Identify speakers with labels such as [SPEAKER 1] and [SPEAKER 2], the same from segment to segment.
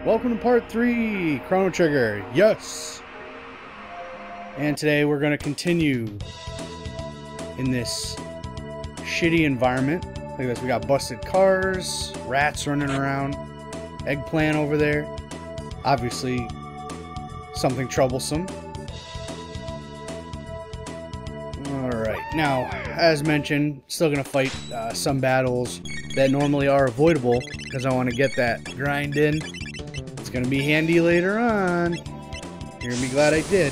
[SPEAKER 1] Welcome to part 3, Chrono Trigger, yes! And today we're going to continue in this shitty environment. Look at this, we got busted cars, rats running around, eggplant over there. Obviously, something troublesome. Alright, now, as mentioned, still going to fight some battles that normally are avoidable because I want to get that grind in. It's going to be handy later on. You're going to be glad I did.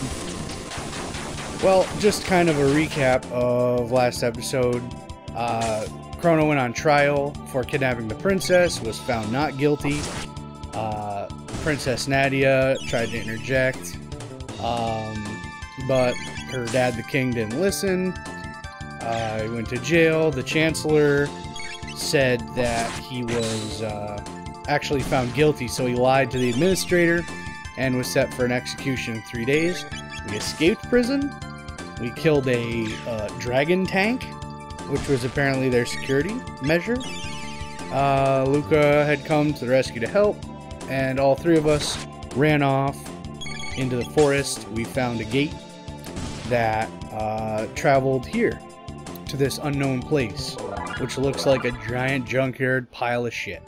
[SPEAKER 1] Well, just kind of a recap of last episode. Chrono went on trial for kidnapping the princess, was found not guilty. Princess Nadia tried to interject, but her dad, the king, didn't listen. He went to jail. The chancellor said that he was actually found guilty, so he lied to the administrator and was set for an execution in 3 days. We escaped prison. We killed a dragon tank, which was apparently their security measure. Luca had come to the rescue to help, and all three of us ran off into the forest. We found a gate that traveled here to this unknown place, which looks like a giant junkyard pile of shit.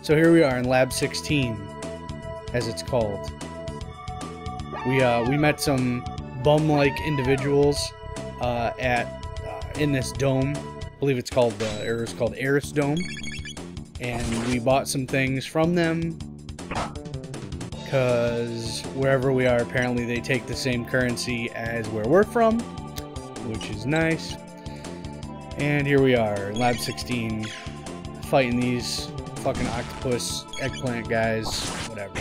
[SPEAKER 1] So here we are in Lab 16, as it's called. We met some bum-like individuals in this dome. I believe it's called Eris Dome, and we bought some things from them because wherever we are, apparently they take the same currency as where we're from, which is nice. And here we are, Lab 16, fighting these fucking octopus eggplant guys, whatever.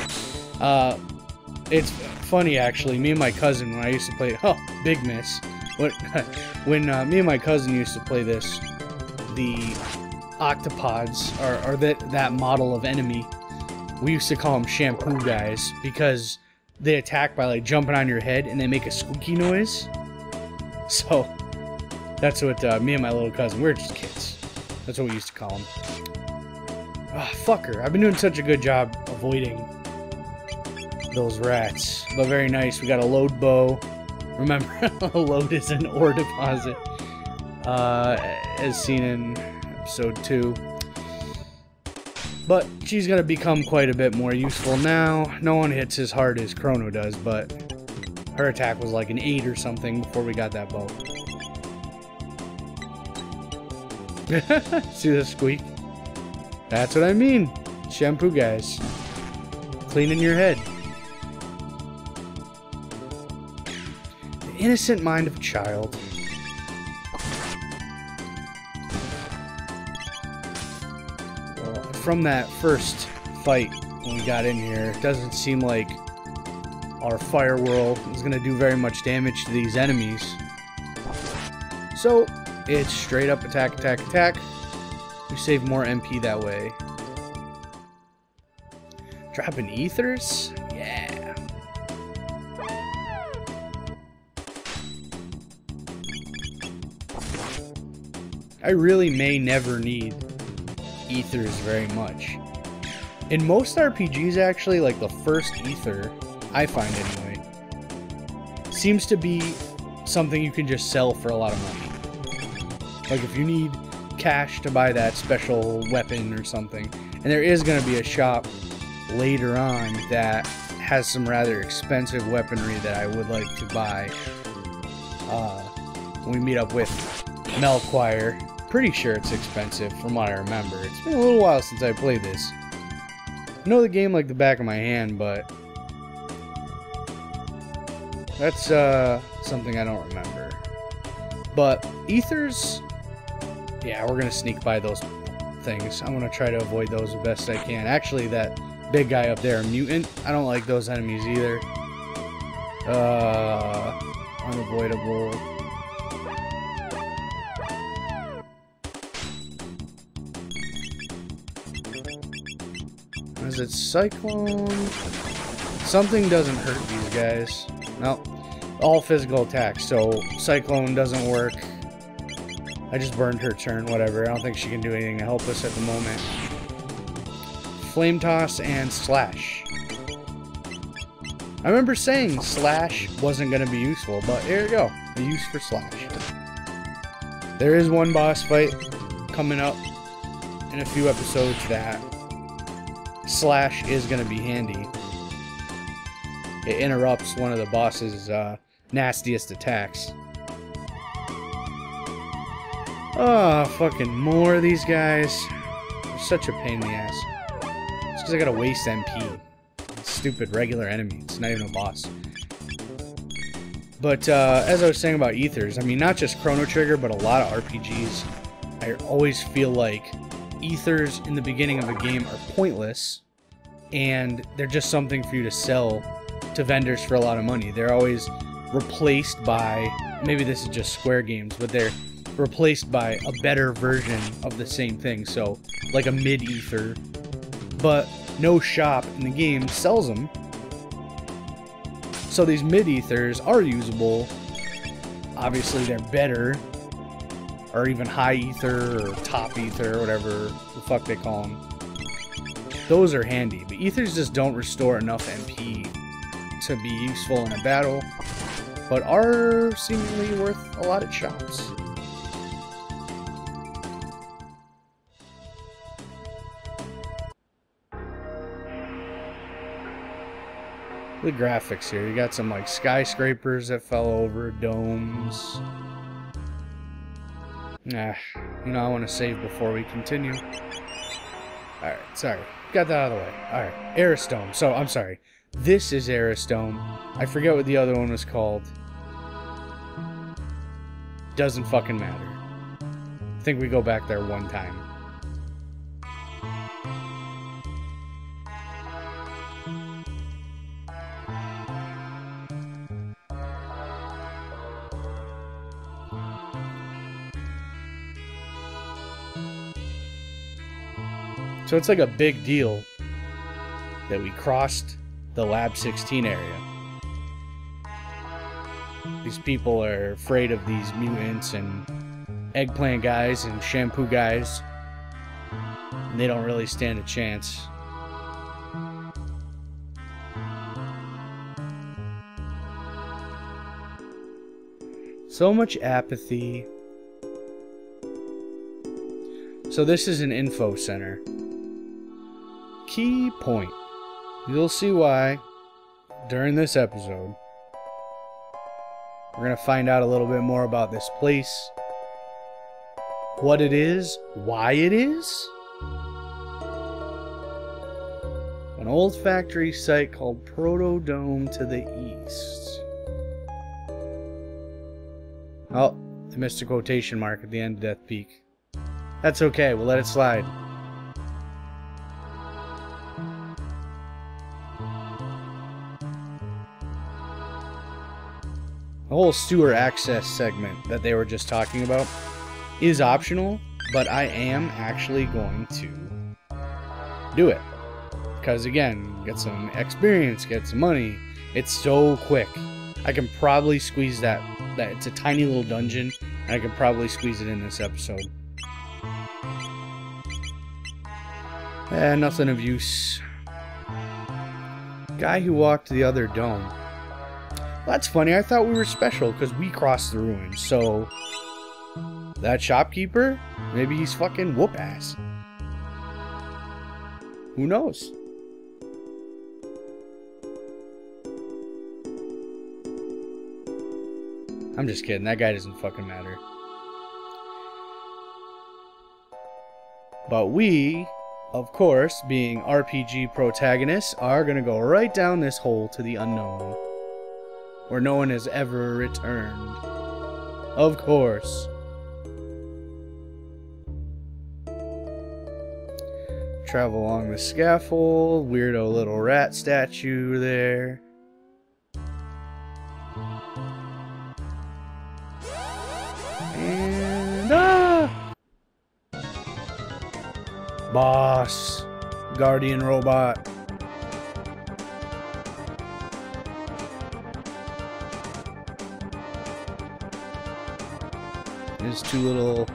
[SPEAKER 1] It's funny, actually. Me and my cousin, when I used to play, big miss. When me and my cousin used to play this, the octopods, or that model of enemy, we used to call them shampoo guys because they attack by like jumping on your head and they make a squeaky noise. So that's what me and my little cousin, we're just kids. That's what we used to call them. Fucker, I've been doing such a good job avoiding those rats. But very nice, we got a load bow. Remember, a load is an ore deposit. As seen in episode 2. But she's going to become quite a bit more useful now. No one hits as hard as Chrono does, but her attack was like an 8 or something before we got that bow. See the squeak? That's what I mean. Shampoo guys. Cleaning your head. The innocent mind of a child. Well, from that first fight when we got in here, it doesn't seem like our fire whirl is going to do very much damage to these enemies. So, it's straight up attack, attack, attack. We save more MP that way. Dropping ethers? Yeah. I really may never need ethers very much. In most RPGs, actually, like the first ether, I find anyway, seems to be something you can just sell for a lot of money. Like if you need cash to buy that special weapon or something, and there is going to be a shop later on that has some rather expensive weaponry that I would like to buy when we meet up with Melchior. Pretty sure it's expensive from what I remember. It's been a little while since I played this. I know the game like the back of my hand, but that's something I don't remember. But ethers, yeah, we're gonna sneak by those things. I'm gonna try to avoid those the best I can. Actually, that big guy up there, a mutant, I don't like those enemies either. Unavoidable. Is it Cyclone? Something doesn't hurt these guys. No, all physical attacks, so Cyclone doesn't work. I just burned her turn, whatever. I don't think she can do anything to help us at the moment. Flame Toss and Slash. I remember saying Slash wasn't going to be useful, but here you go. The use for Slash. There is one boss fight coming up in a few episodes that Slash is going to be handy. It interrupts one of the boss's nastiest attacks. Oh, fucking more of these guys. They're such a pain in the ass. It's because I gotta waste MP. Stupid regular enemy. It's not even a boss. But as I was saying about ethers, I mean, not just Chrono Trigger, but a lot of RPGs, I always feel like ethers in the beginning of a game are pointless, and they're just something for you to sell to vendors for a lot of money. They're always replaced by, maybe this is just Square games, but they're replaced by a better version of the same thing. So, like a mid-ether, but no shop in the game sells them. So these mid-ethers are usable. Obviously they're better, or even high ether or top ether or whatever the fuck they call them. Those are handy, but ethers just don't restore enough MP to be useful in a battle, but are seemingly worth a lot at shops. The graphics here, you got some like skyscrapers that fell over, domes. Nah, you know, I want to save before we continue. Alright, sorry, got that out of the way. Alright, Arisdome. So, I'm sorry, this is Arisdome. I forget what the other one was called. Doesn't fucking matter. I think we go back there one time. So it's like a big deal that we crossed the Lab 16 area. These people are afraid of these mutants and eggplant guys and shampoo guys, and they don't really stand a chance. So much apathy. So this is an info center. Key point. You'll see why during this episode. We're going to find out a little bit more about this place. What it is. Why it is. An old factory site called Proto Dome to the east. Oh, I missed a quotation mark at the end of Death Peak. That's okay, we'll let it slide. The whole sewer access segment that they were just talking about is optional, but I am actually going to do it. Because again, get some experience, get some money. It's so quick. I can probably squeeze that it's a tiny little dungeon, and I can probably squeeze it in this episode. Nothing of use. Guy who walked the other dome. That's funny, I thought we were special because we crossed the ruins, so that shopkeeper, maybe he's fucking whoop ass. Who knows? I'm just kidding, that guy doesn't fucking matter. But we, of course, being RPG protagonists, are gonna go right down this hole to the unknown, where no one has ever returned. Of course. Travel along the scaffold, weirdo little rat statue there. And boss, guardian robot. There's two little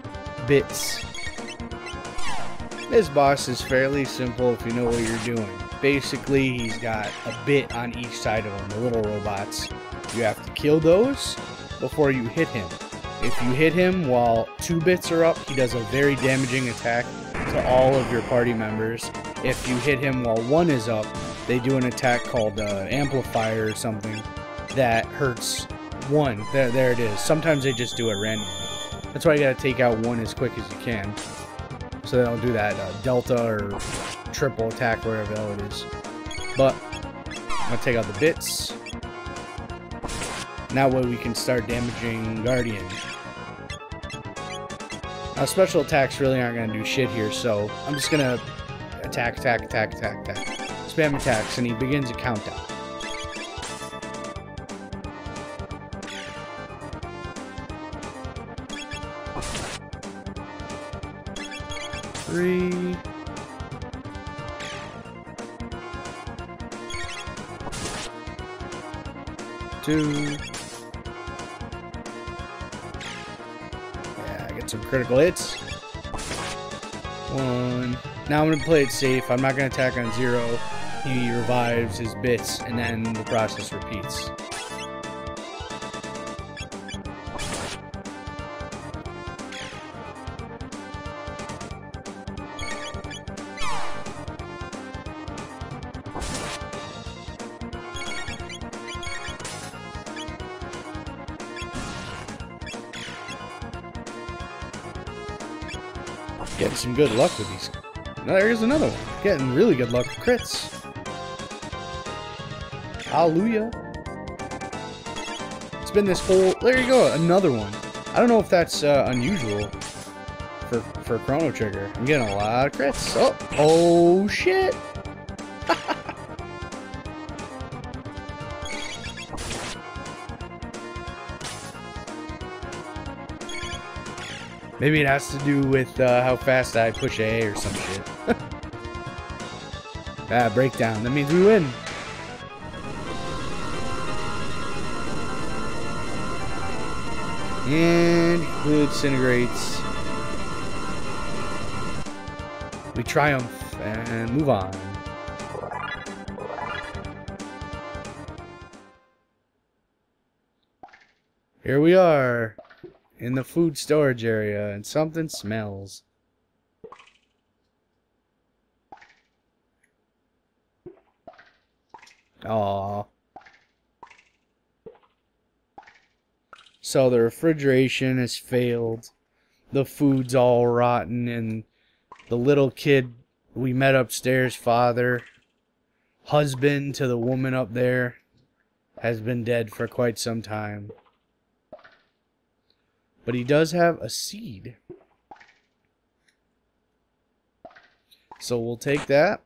[SPEAKER 1] bits. This boss is fairly simple if you know what you're doing. Basically, he's got a bit on each side of him, the little robots. You have to kill those before you hit him. If you hit him while 2 bits are up, he does a very damaging attack to all of your party members. If you hit him while 1 is up, they do an attack called Amplifier or something that hurts 1. There it is. Sometimes they just do it randomly. That's why you gotta take out 1 as quick as you can, so they don't do that delta or triple attack, whatever the hell it is. But I'm gonna take out the bits. Now we can start damaging Guardian. Now special attacks really aren't gonna do shit here, so I'm just gonna attack. Spam attacks, and he begins a countdown. 3. 2. Yeah, get some critical hits. 1. Now I'm going to play it safe. I'm not going to attack on 0. He revives his bits, and then the process repeats. Getting some good luck with these. Now there's another one. Getting really good luck with crits. Hallelujah. It's been this whole... There you go, another one. I don't know if that's unusual for Chrono Trigger. I'm getting a lot of crits. Oh shit. Maybe it has to do with how fast I push A or some shit. Breakdown. That means we win. And he disintegrates. We triumph and move on. Here we are in the food storage area, and something smells. Aww. So the refrigeration has failed. The food's all rotten, and the little kid we met upstairs, father, husband to the woman up there, has been dead for quite some time. But he does have a seed. So we'll take that.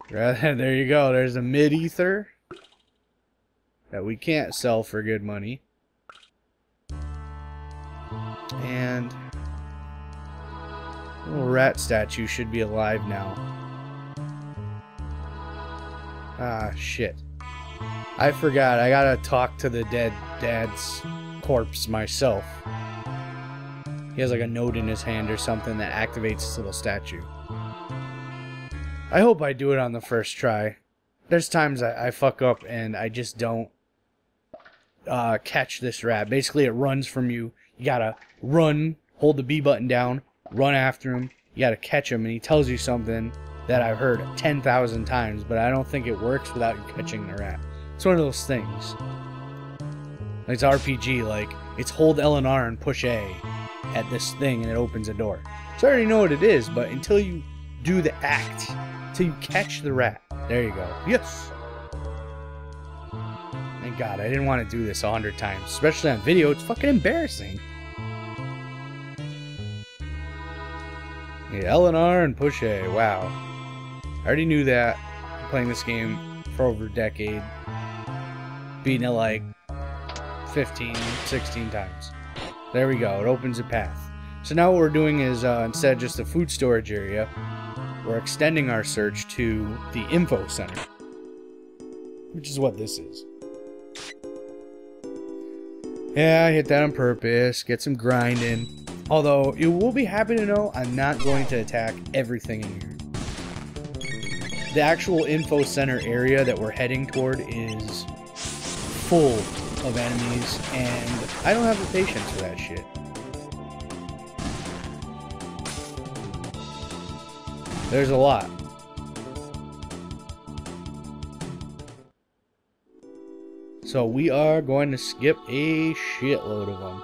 [SPEAKER 1] There you go. There's a mid-ether that we can't sell for good money. And the little rat statue should be alive now. Ah, shit. I forgot. I gotta talk to the dead dad's corpse myself. He has like a note in his hand or something that activates this little statue. I hope I do it on the first try. There's times I fuck up and I just don't catch this rat. Basically it runs from you. You gotta run, hold the B button down, run after him. You gotta catch him, and he tells you something that I've heard 10,000 times, but I don't think it works without you catching the rat. It's one of those things. Like it's RPG, like it's hold L and R and push A at this thing and it opens a door. So I already know what it is, but until you do the act, until you catch the rat, there you go. Yes! Thank God, I didn't want to do this 100 times, especially on video. It's fucking embarrassing. Yeah, L and R and push A. Wow. I already knew that. I'm playing this game for over a decade. Beating it like 15, 16 times. There we go. It opens a path. So now what we're doing is, instead of just a food storage area, we're extending our search to the info center. Which is what this is. Yeah, I hit that on purpose. Get some grinding. Although, you will be happy to know I'm not going to attack everything in here. The actual info center area that we're heading toward is full of enemies, and I don't have the patience for that shit. There's a lot. So we are going to skip a shitload of them.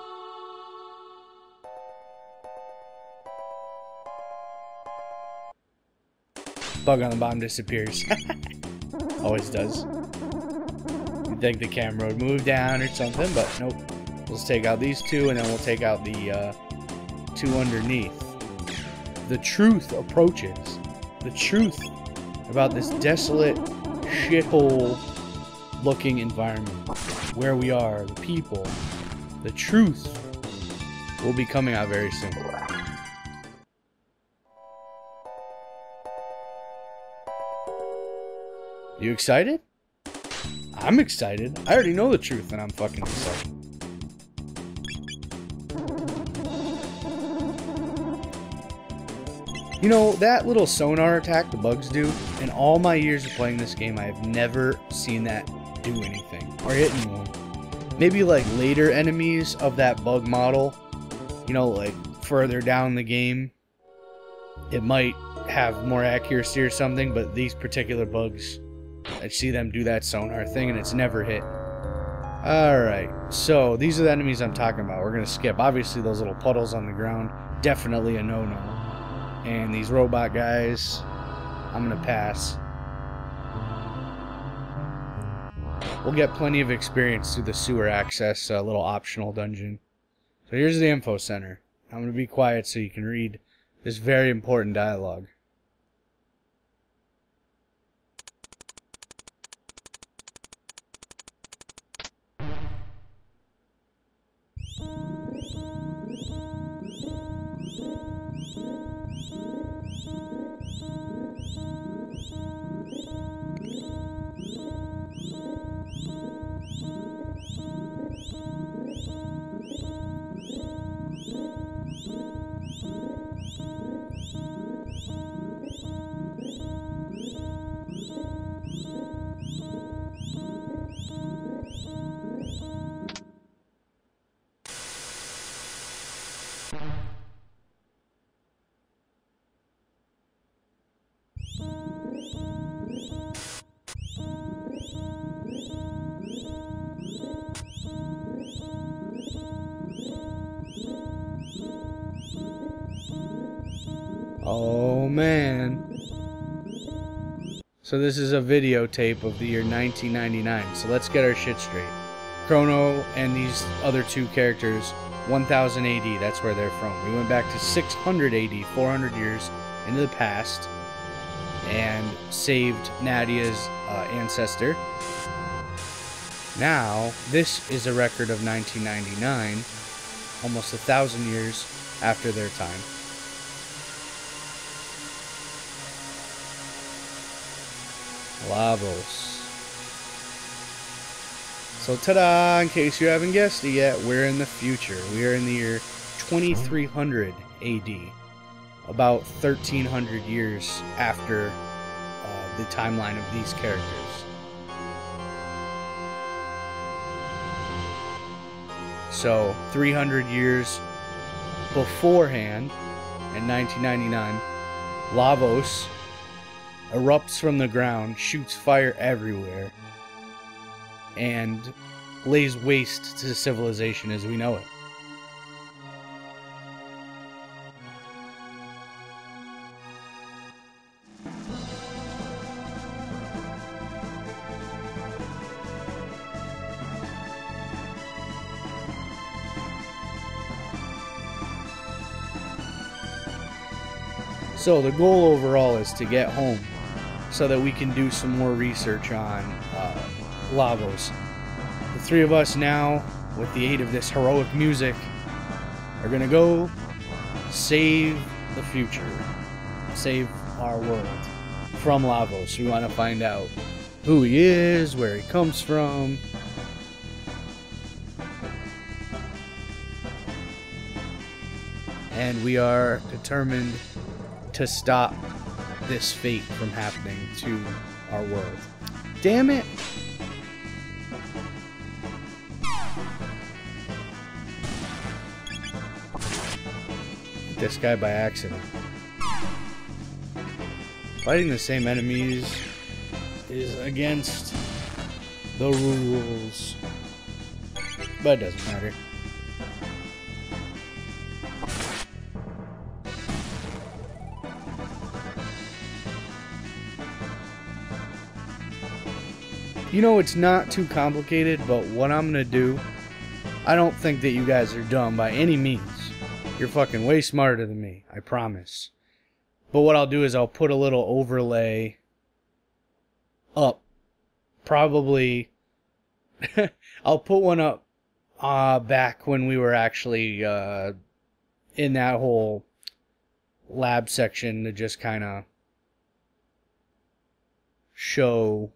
[SPEAKER 1] Bug on the bottom disappears. Always does. You'd think the camera would move down or something, but nope. Let's take out these two, and then we'll take out the two underneath. The truth approaches. The truth about this desolate shithole looking environment. Where we are, the people. The truth will be coming out very soon. You excited? I'm excited. I already know the truth and I'm fucking excited. You know, that little sonar attack the bugs do, in all my years of playing this game, I have never seen that do anything, or hit anyone. Maybe like later enemies of that bug model, you know, like further down the game, it might have more accuracy or something, but these particular bugs, I see them do that sonar thing and it's never hit. Alright, so these are the enemies I'm talking about. We're going to skip. Obviously those little puddles on the ground, definitely a no-no. And these robot guys, I'm going to pass. We'll get plenty of experience through the sewer access little optional dungeon. So here's the info center. I'm going to be quiet so you can read this very important dialogue. Oh man. So this is a videotape of the year 1999, so let's get our shit straight. Chrono and these other two characters, 1000 AD, that's where they're from. We went back to 600 AD, 400 years into the past, and saved Nadia's ancestor. Now, this is a record of 1999, almost 1,000 years after their time. Lavos. So ta-da, in case you haven't guessed it yet, we're in the future. We are in the year 2300 AD. About 1300 years after the timeline of these characters. So 300 years beforehand, in 1999, Lavos erupts from the ground, shoots fire everywhere, and lays waste to civilization as we know it. So the goal overall is to get home so that we can do some more research on Lavos. The three of us now, with the aid of this heroic music, are gonna go save the future, save our world from Lavos. We want to find out who he is, where he comes from. and we are determined to stop this fate from happening to our world. Damn it! This guy by accident. Fighting the same enemies is against the rules, but it doesn't matter. You know, it's not too complicated, but what I'm gonna do, I don't think that you guys are dumb by any means. You're fucking way smarter than me, I promise. But what I'll do is I'll put a little overlay up. Probably, I'll put one up back when we were actually in that whole lab section to just kind of show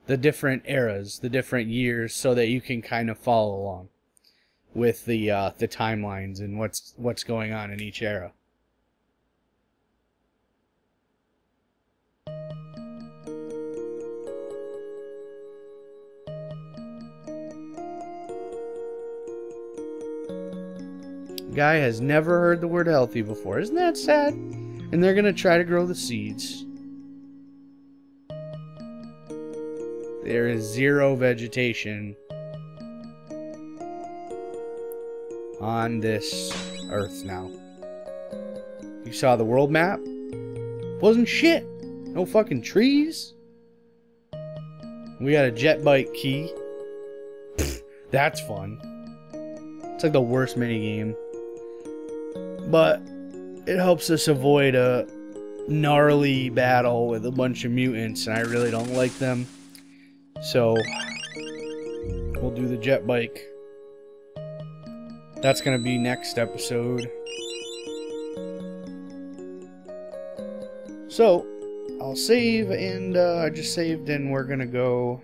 [SPEAKER 1] the different eras, the different years, so that you can kind of follow along with the timelines and what's going on in each era. Guy has never heard the word healthy before. Isn't that sad? And they're gonna try to grow the seeds. There is zero vegetation on this earth now. You saw the world map? Wasn't shit. No fucking trees. We got a jet bike key. Pfft, that's fun. It's like the worst minigame. But it helps us avoid a gnarly battle with a bunch of mutants, and I really don't like them. So we'll do the jet bike. That's gonna be next episode. So I'll save, and I just saved, and we're gonna go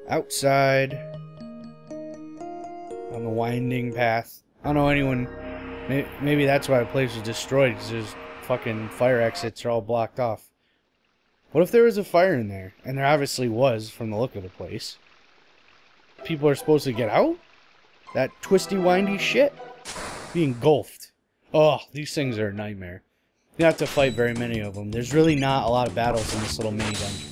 [SPEAKER 1] outside on the winding path. I don't know anyone. Maybe that's why the place was destroyed, because there's fucking fire exits are all blocked off. What if there was a fire in there? And there obviously was, from the look of the place. People are supposed to get out? That twisty, windy shit? Be engulfed. Oh, these things are a nightmare. You don't have to fight very many of them. There's really not a lot of battles in this little mini dungeon.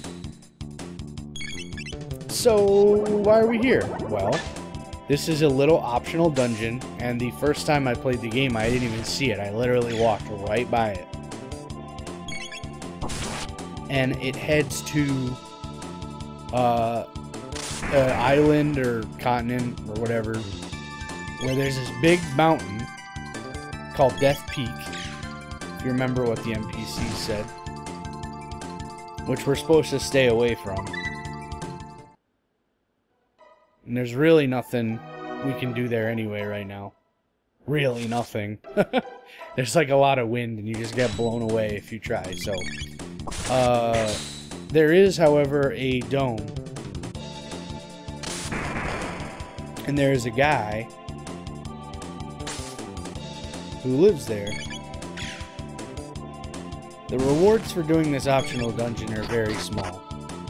[SPEAKER 1] So, why are we here? Well, this is a little optional dungeon, and the first time I played the game, I didn't even see it. I literally walked right by it. And it heads to an island or continent or whatever, where there's this big mountain called Death Peak, if you remember what the NPC said, which we're supposed to stay away from. And there's really nothing we can do there anyway right now. Really nothing. There's like a lot of wind and you just get blown away if you try, so there is, however, a dome. And there is a guy who lives there. The rewards for doing this optional dungeon are very small.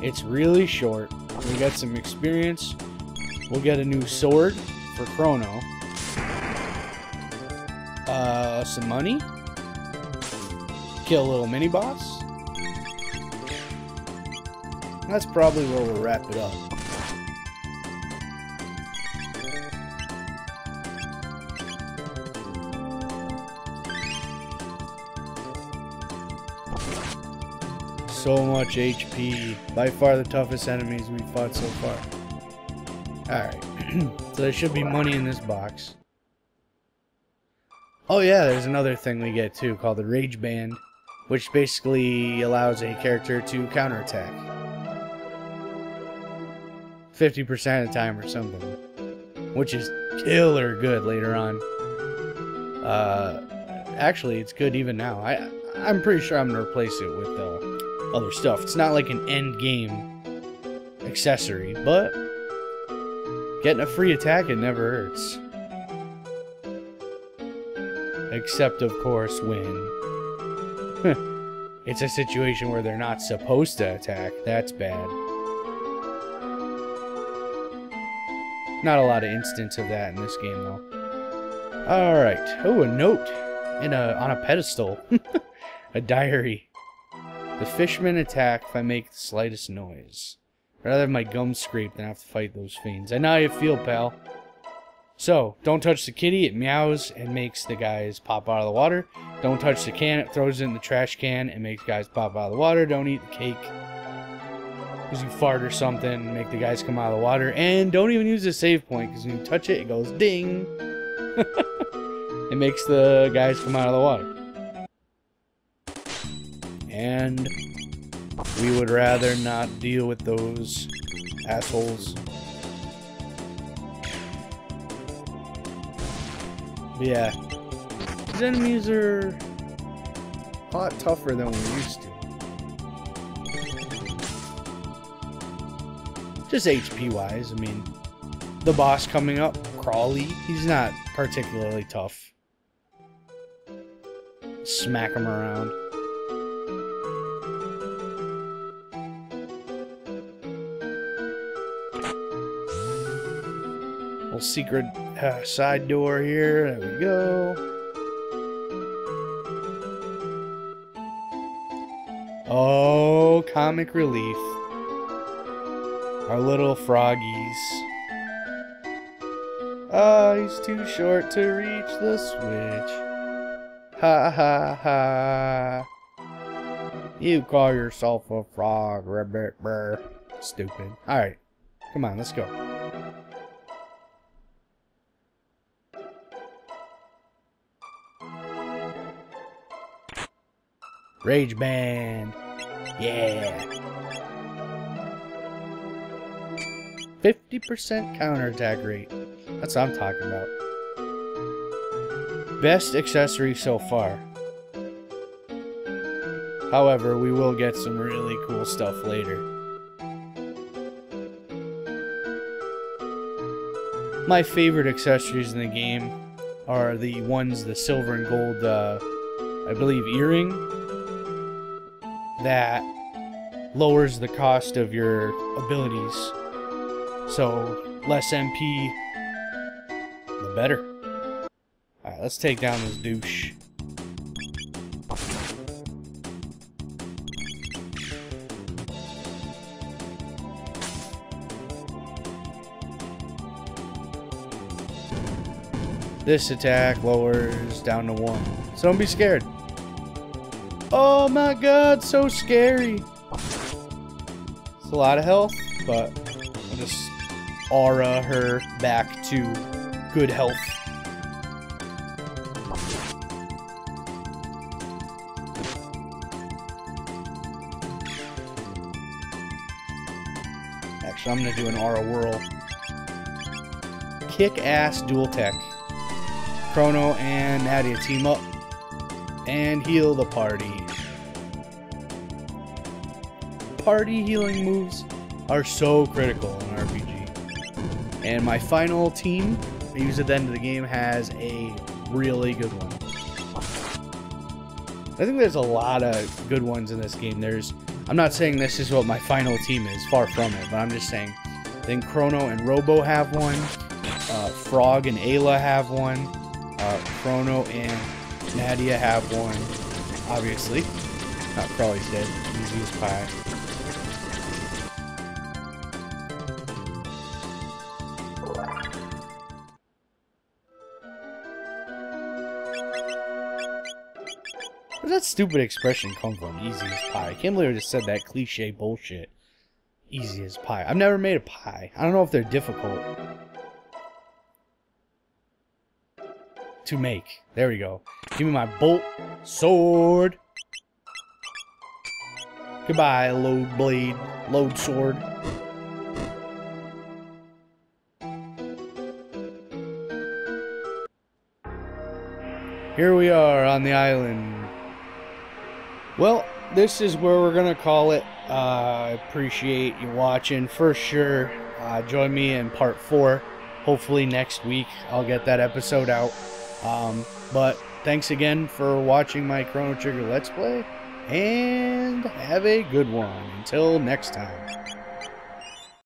[SPEAKER 1] It's really short. We got some experience. We'll get a new sword for Chrono. Some money. Kill a little mini-boss. That's probably where we'll wrap it up. So much HP. By far the toughest enemies we've fought so far. Alright. So there should be money in this box. Oh yeah, there's another thing we get too called the Rage Band, which basically allows a character to counterattack 50% of the time or something, which is killer good later on. Actually, it's good even now. I'm pretty sure I'm gonna replace it with other stuff. It's not like an end game accessory, but Getting a free attack, it never hurts. Except, of course, when it's a situation where they're not supposed to attack. That's bad. Not a lot of instance of that in this game, though. Alright. Oh, a note. On a pedestal. A diary. The fishermen attack if I make the slightest noise. I'd rather have my gums scraped than have to fight those fiends. I know how you feel, pal. So, don't touch the kitty, it meows and makes the guys pop out of the water. Don't touch the can, it throws it in the trash can and makes guys pop out of the water. Don't eat the cake, because you fart or something and make the guys come out of the water. And don't even use the save point, because when you touch it, it goes ding. It makes the guys come out of the water. And we would rather not deal with those assholes. But yeah, these enemies are a lot tougher than we used to. Just HP wise, I mean, the boss coming up, Crawley, he's not particularly tough. Smack him around. Little secret side door here. There we go. Oh, comic relief. Our little froggies. Oh, he's too short to reach the switch. Ha ha ha. You call yourself a frog, rabbit. Stupid. Alright. Come on, let's go. Rage Band. Yeah. 50% counterattack rate. That's what I'm talking about. Best accessory so far. However, we will get some really cool stuff later. My favorite accessories in the game are the ones, the silver and gold, I believe, earring. That lowers the cost of your abilities. So, less MP, the better. Alright, let's take down this douche. This attack lowers down to 1. So don't be scared. Oh my god, so scary. It's a lot of health, but I'll just aura her back to good health. Actually, I'm gonna do an aura whirl. Kick-ass dual tech. Chrono and Nadia team up and heal the party. Party healing moves are so critical in RPG. And my final team I use at the end of the game has a really good one. I think there's a lot of good ones in this game. I'm not saying this is what my final team is, far from it, but I'm just saying I think Chrono and Robo have one, Frog and Ayla have one, Chrono and Nadia have one, obviously. Crawley's dead. Easy as pie. Where's that stupid expression come from? Easy as pie. I can't believe I just said that cliche bullshit. Easy as pie. I've never made a pie. I don't know if they're difficult to make. There we go. Give me my bolt sword. Goodbye, load blade, load sword. Here we are on the island. Well, this is where we're gonna call it. I appreciate you watching for sure. join me in part 4. Hopefully next week I'll get that episode out. But thanks again for watching my Chrono Trigger Let's Play, and have a good one. Until next time.